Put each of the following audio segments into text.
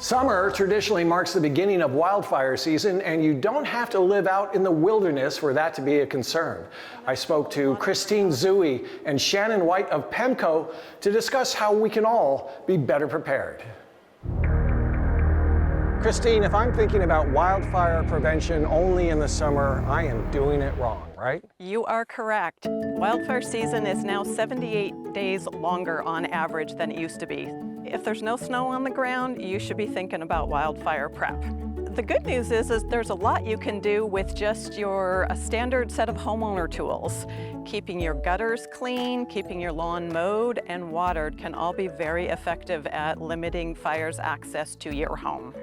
Summer traditionally marks the beginning of wildfire season, and you don't have to live out in the wilderness for that to be a concern. I spoke to Christine Zooey and Shannon White of PEMCO to discuss how we can all be better prepared. Christine, if I'm thinking about wildfire prevention only in the summer, I am doing it wrong, right? You are correct. Wildfire season is now 78 days longer on average than it used to be. If there's no snow on the ground, you should be thinking about wildfire prep. The good news is there's a lot you can do with just your standard set of homeowner tools. Keeping your gutters clean, keeping your lawn mowed and watered can all be very effective at limiting fire's access to your home.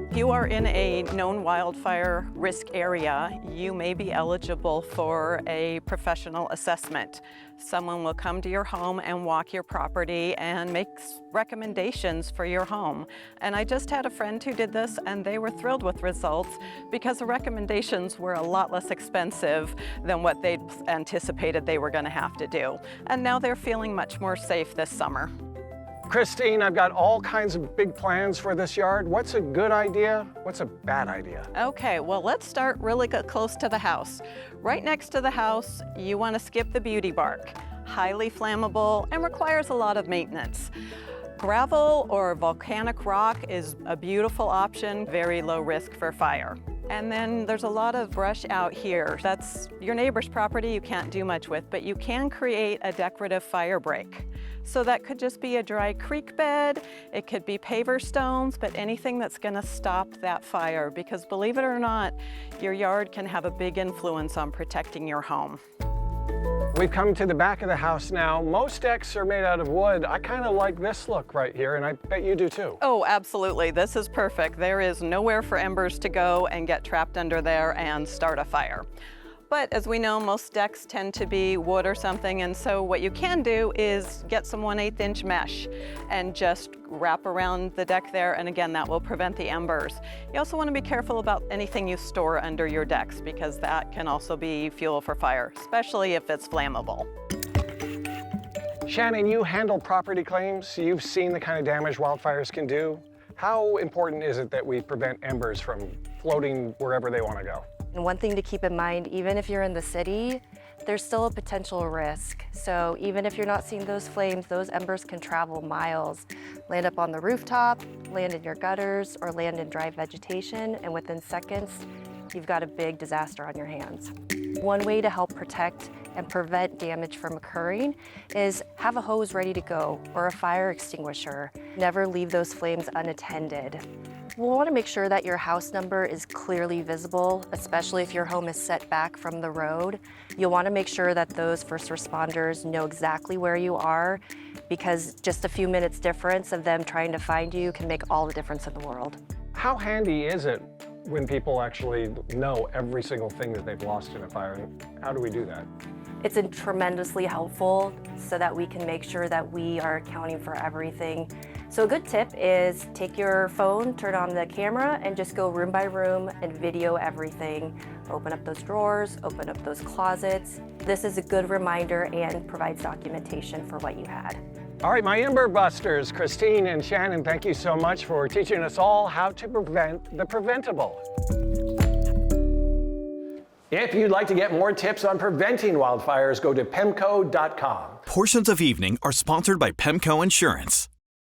If you are in a known wildfire risk area, you may be eligible for a professional assessment. Someone will come to your home and walk your property and make recommendations for your home. And I just had a friend who did this, and they were thrilled with results because the recommendations were a lot less expensive than what they'd anticipated they were going to have to do. And now they're feeling much more safe this summer. Christine, I've got all kinds of big plans for this yard. What's a good idea? What's a bad idea? Okay, well, let's start really close to the house. Right next to the house, you want to skip the beauty bark. Highly flammable and requires a lot of maintenance. Gravel or volcanic rock is a beautiful option, very low risk for fire. And then there's a lot of brush out here. That's your neighbor's property you can't do much with, but you can create a decorative fire break. So that could just be a dry creek bed, it could be paver stones, but anything that's gonna stop that fire, because believe it or not, your yard can have a big influence on protecting your home. We've come to the back of the house now. Most decks are made out of wood. I kind of like this look right here, and I bet you do too. Oh, absolutely. This is perfect. There is nowhere for embers to go and get trapped under there and start a fire. But as we know, most decks tend to be wood or something, and so what you can do is get some 1/8 inch mesh and just wrap around the deck there, and again, that will prevent the embers. You also want to be careful about anything you store under your decks, because that can also be fuel for fire, especially if it's flammable. Shannon, you handle property claims. You've seen the kind of damage wildfires can do. How important is it that we prevent embers from floating wherever they want to go? And one thing to keep in mind, even if you're in the city, there's still a potential risk. So even if you're not seeing those flames, those embers can travel miles, land up on the rooftop, land in your gutters, or land in dry vegetation, and within seconds, you've got a big disaster on your hands. One way to help protect and prevent damage from occurring is have a hose ready to go or a fire extinguisher. Never leave those flames unattended. We'll want to make sure that your house number is clearly visible, especially if your home is set back from the road. You'll want to make sure that those first responders know exactly where you are, because just a few minutes difference of them trying to find you can make all the difference in the world. How handy is it when people actually know every single thing that they've lost in a fire? And how do we do that? It's tremendously helpful so that we can make sure that we are accounting for everything. So a good tip is take your phone, turn on the camera, and just go room by room and video everything. Open up those drawers, open up those closets. This is a good reminder and provides documentation for what you had. All right, my Ember Busters, Christine and Shannon, thank you so much for teaching us all how to prevent the preventable. If you'd like to get more tips on preventing wildfires, go to PEMCO.com. Portions of Evening are sponsored by PEMCO Insurance.